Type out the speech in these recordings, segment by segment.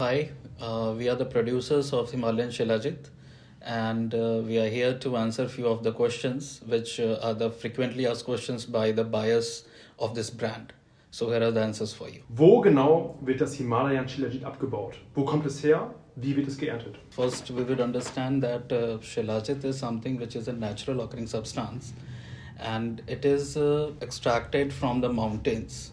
Hi, we are the producers of Himalayan Shilajit, and we are here to answer a few of the questions which are the frequently asked questions by the buyers of this brand. So here are the answers for you. Wo genau wird das Himalayan Shilajit abgebaut? Wo kommt es her? Wie wird es geerntet? First, we would understand that Shilajit is something which is a natural occurring substance, and it is extracted from the mountains.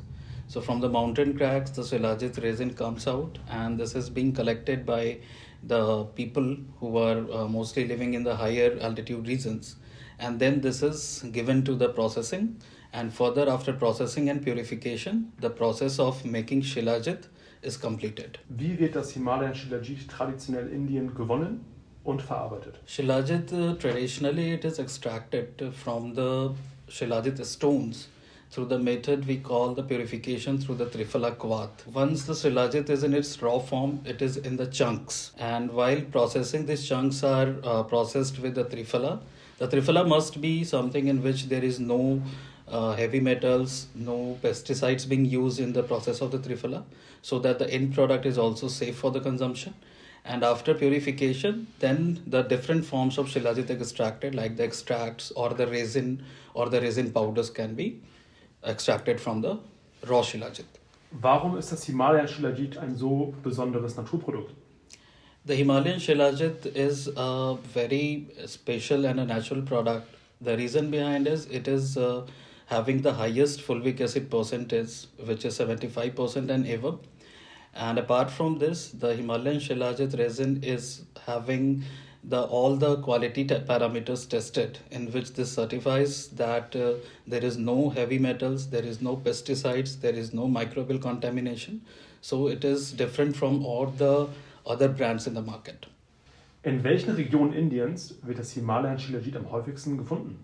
So from the mountain cracks, the Shilajit resin comes out, and this is being collected by the people who are mostly living in the higher altitude regions. And then this is given to the processing, and further after processing and purification, the process of making Shilajit is completed. Wie wird das Himalayan Shilajit traditionell in Indien gewonnen und verarbeitet? Shilajit, traditionally it is extracted from the Shilajit stones through the method we call the purification through the Trifala Kvat. Once the Shilajit is in its raw form, it is in the chunks. And while processing, these chunks are processed with the Trifala must be something in which there is no heavy metals, no pesticides being used in the process of the Trifala, so that the end product is also safe for the consumption. And after purification, then the different forms of Shilajit extracted, like the extracts or the resin powders, can be extracted from the raw Shilajit. Warum ist das Himalayan Shilajit ein so besonderes Naturprodukt? The Himalayan Shilajit is a very special and a natural product. The reason behind is it is having the highest fulvic acid percentage, which is 75% and above. And apart from this, the Himalayan Shilajit resin is having all the quality parameters tested, in which this certifies that there is no heavy metals, there is no pesticides, there is no microbial contamination. So it is different from all the other brands in the market. In welchen Regionen Indiens wird das Himalayan Shilajit am häufigsten gefunden?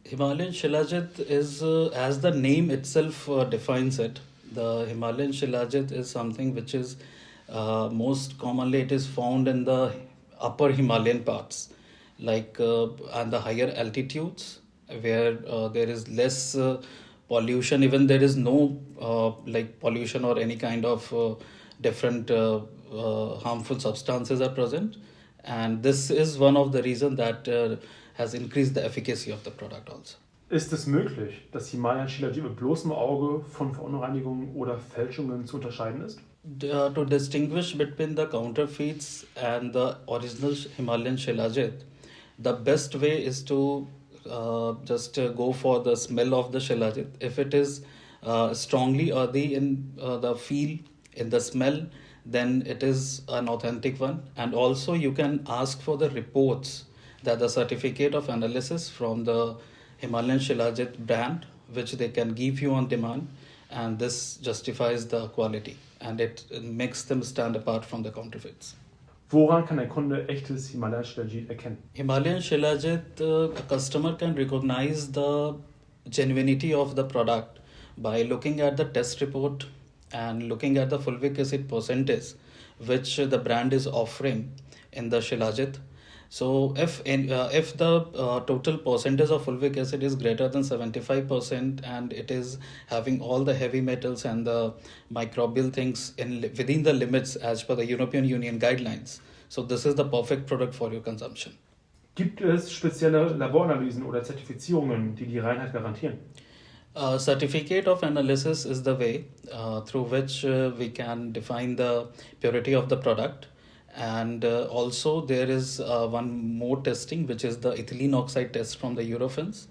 Himalayan Shilajit is, as the name itself defines it, the Himalayan Shilajit is something which is most commonly it is found in the upper Himalayan parts, like and the higher altitudes where there is less pollution. Even there is no like pollution or any kind of different harmful substances are present, and this is one of the reasons that has increased the efficacy of the product also. Ist es möglich, dass Himalayan Shilajit mit bloßem Auge von Verunreinigungen oder Fälschungen zu unterscheiden ist? To distinguish between the counterfeits and the original Himalayan Shilajit, the best way is to just go for the smell of the Shilajit. If it is strongly earthy in the feel, in the smell, then it is an authentic one. And also you can ask for the reports, that the certificate of analysis from the Himalayan Shilajit brand, which they can give you on demand, and this justifies the quality and it makes them stand apart from the counterfeits. Woran kann ein Kunde echtes Himalayan Shilajit erkennen? Himalayan Shilajit, a customer can recognize the genuinity of the product by looking at the test report and looking at the fulvic acid percentage which the brand is offering in the Shilajit. So if the total percentage of fulvic acid is greater than 75% and it is having all the heavy metals and the microbial things within the limits as per the European Union guidelines, so this is the perfect product for your consumption. Gibt es spezielle Laboranalysen oder Zertifizierungen, die die Reinheit garantieren? Certificate of analysis is the way through which we can define the purity of the product. And also there is one more testing, which is the ethylene oxide test from the Eurofins.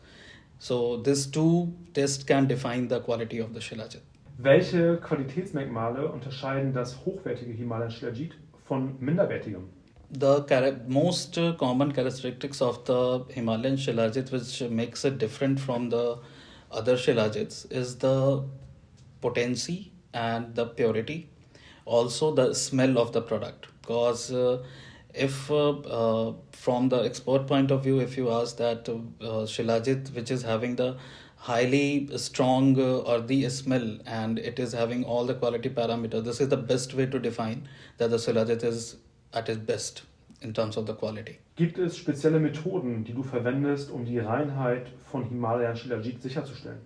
So these two tests can define the quality of the Shilajit. Welche Qualitätsmerkmale unterscheiden das hochwertige Himalayan Shilajit von minderwertigem? The most common characteristics of the Himalayan Shilajit which makes it different from the other Shilajits is the potency and the purity, also the smell of the product. Because if from the expert point of view, if you ask that Shilajit which is having the highly strong earthy smell and it is having all the quality parameters, this is the best way to define that the Shilajit is at its best in terms of the quality. Gibt es spezielle Methoden, die du verwendest, um die Reinheit von Himalayan Shilajit sicherzustellen?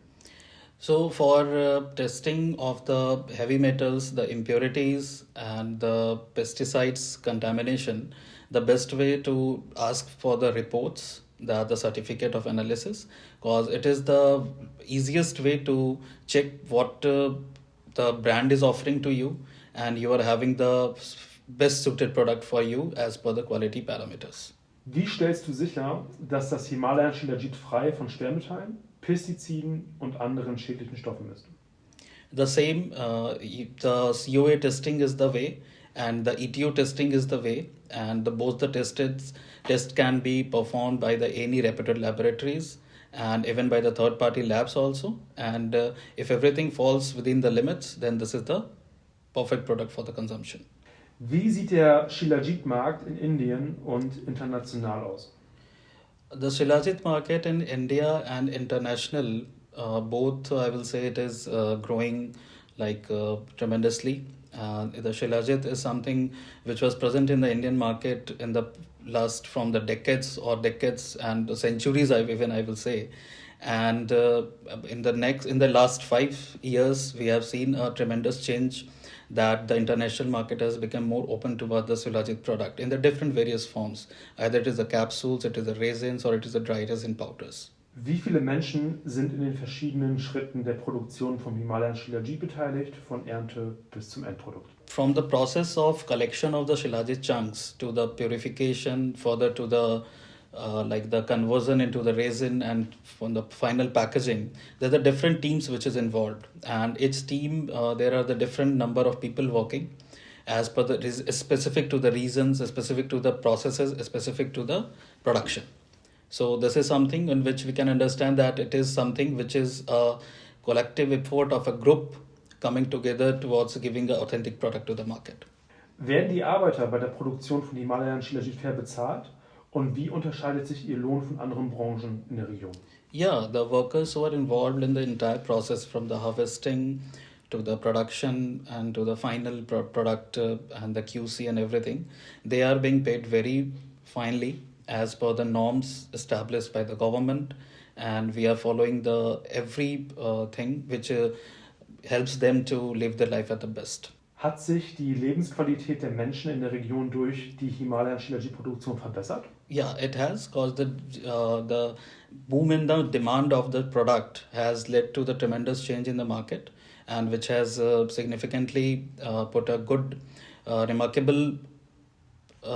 So, for testing of the heavy metals, the impurities, and the pesticides contamination, the best way to ask for the reports, the certificate of analysis, because it is the easiest way to check what the brand is offering to you, and you are having the best suited product for you as per the quality parameters. Wie stellst du sicher, dass das Himalayan Shilajit frei von Schwermetallen, Pestiziden und anderen schädlichen Stoffen ist? The same, the COA testing is the way, and the ETO testing is the way, and both the test can be performed by the any reputed laboratories and even by the third party labs also. And if everything falls within the limits, then this is the perfect product for the consumption. Wie sieht der Shilajit-Markt in Indien und international aus? The Shilajit market in India and international, both I will say it is growing tremendously. The Shilajit is something which was present in the Indian market in the last from the decades and centuries, I will say. And in the last 5 years, we have seen a tremendous change that the international market has become more open toward the Shilajit product in the different various forms. Either it is the capsules, it is the resins, or it is the dry resin powders. Wie viele Menschen sind in den verschiedenen Schritten der Produktion vom Himalayan Shilajit beteiligt, von Ernte bis zum Endprodukt? From the process of collection of the Shilajit chunks to the purification, further to the the conversion into the resin, and from the final packaging, there are the different teams which is involved, and each team there are the different number of people working as per the specific to the reasons, specific to the processes, specific to the production. So this is something in which we can understand that it is something which is a collective effort of a group coming together towards giving an authentic product to the market. Werden die Arbeiter bei der Produktion von Himalayan Shilajit fair bezahlt? Und wie unterscheidet sich ihr Lohn von anderen Branchen in der Region? Yeah, the workers who are involved in the entire process from the harvesting to the production and to the final product and the QC and everything, they are being paid very finely as per the norms established by the government, and we are following the every thing which helps them to live their life at the best. Hat sich die Lebensqualität der Menschen in der Region durch die Himalayan Shilajit-Produktion verbessert? Yeah, it has, because the boom in the demand of the product has led to the tremendous change in the market, and which has significantly put a good, remarkable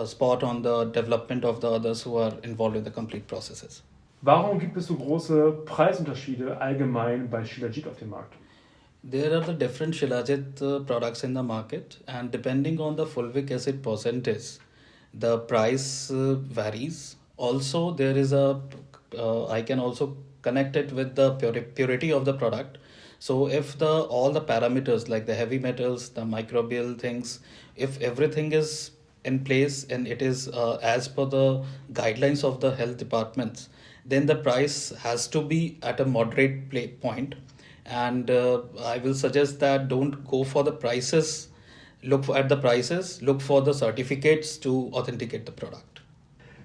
spot on the development of the others who are involved in the complete processes. Warum gibt es so große Preisunterschiede allgemein bei Shilajit auf dem Markt? There are the different Shilajit products in the market, and depending on the fulvic acid percentage, the price varies. Also, there is I can also connect it with the purity of the product. So, if all the parameters like the heavy metals, the microbial things, if everything is in place and it is as per the guidelines of the health departments, then the price has to be at a moderate point. And I will suggest that don't go for the prices, look for the certificates to authenticate the product.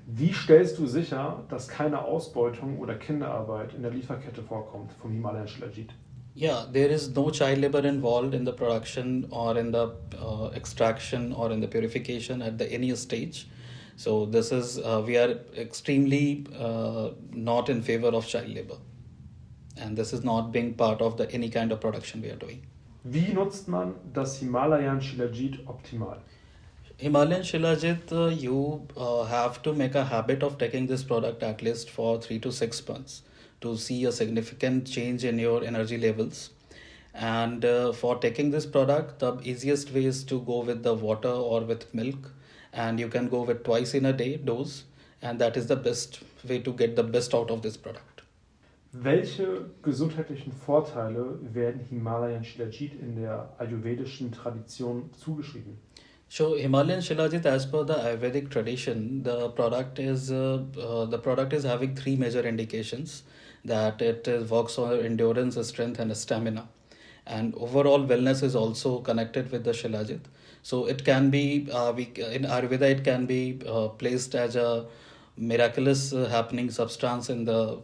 Wie stellst du sicher, dass keine Ausbeutung oder Kinderarbeit in der Lieferkette vorkommt vom Himalayan Shilajit? Yeah, there is no child labor involved in the production or in the extraction or in the purification at any stage. So this is we are extremely not in favor of child labor. And this is not being part of any kind of production we are doing. Wie nutzt man das Himalayan Shilajit optimal? Himalayan Shilajit, you have to make a habit of taking this product at least for 3 to 6 months to see a significant change in your energy levels. And for taking this product, the easiest way is to go with the water or with milk, and you can go with twice in a day dose, and that is the best way to get the best out of this product. Welche gesundheitlichen Vorteile werden Himalayan Shilajit in der ayurvedischen Tradition zugeschrieben? So Himalayan Shilajit, as per the Ayurvedic tradition, the product is having 3 major indications, that it works on endurance, strength, and stamina, and overall wellness is also connected with the Shilajit. So it can be in Ayurveda it can be placed as a miraculous happening substance in the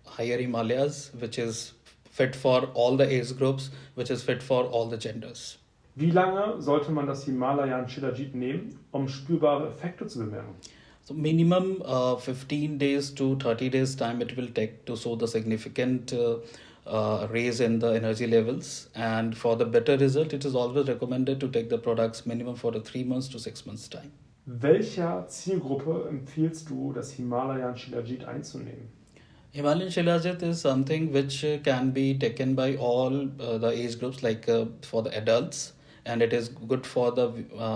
higher Himalayas, which is fit for all the age groups, which is fit for all the genders. Wie lange sollte man das Himalayan Shilajit nehmen, um spürbare Effekte zu bemerken? So minimum 15 days to 30 days time it will take to show the significant raise in the energy levels. And for the better result, it is always recommended to take the products minimum for the 3 months to 6 months time. Welcher Zielgruppe empfiehlst du, das Himalayan Shilajit einzunehmen? Himalayan Shilajit is something which can be taken by all the age groups, like for the adults, and it is good for the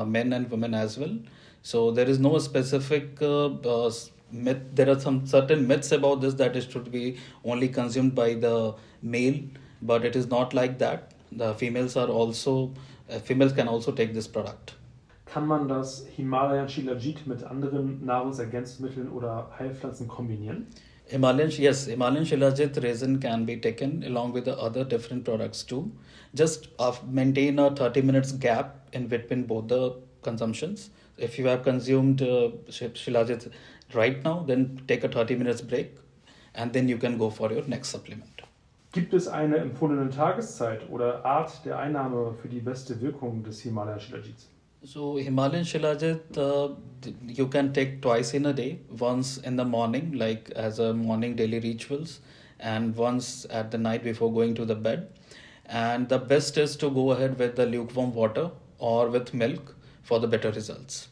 men and women as well. So there is no specific myth. There are some certain myths about this, that it should be only consumed by the male, but it is not like that. The females can also take this product. Kann man das Himalayan Shilajit mit anderen Nahrungsergänzungsmitteln oder Heilpflanzen kombinieren? Himalayan Shilajit resin can be taken along with the other different products too. Just maintain a 30 minutes gap in between both the consumptions. If you have consumed Shilajit right now, then take a 30 minutes break and then you can go for your next supplement. Gibt es eine empfohlene Tageszeit oder Art der Einnahme für die beste Wirkung des Himalayan Shilajits? So Himalayan Shilajit, you can take twice in a day, once in the morning, like as a morning daily rituals, and once at the night before going to the bed. And the best is to go ahead with the lukewarm water or with milk for the better results.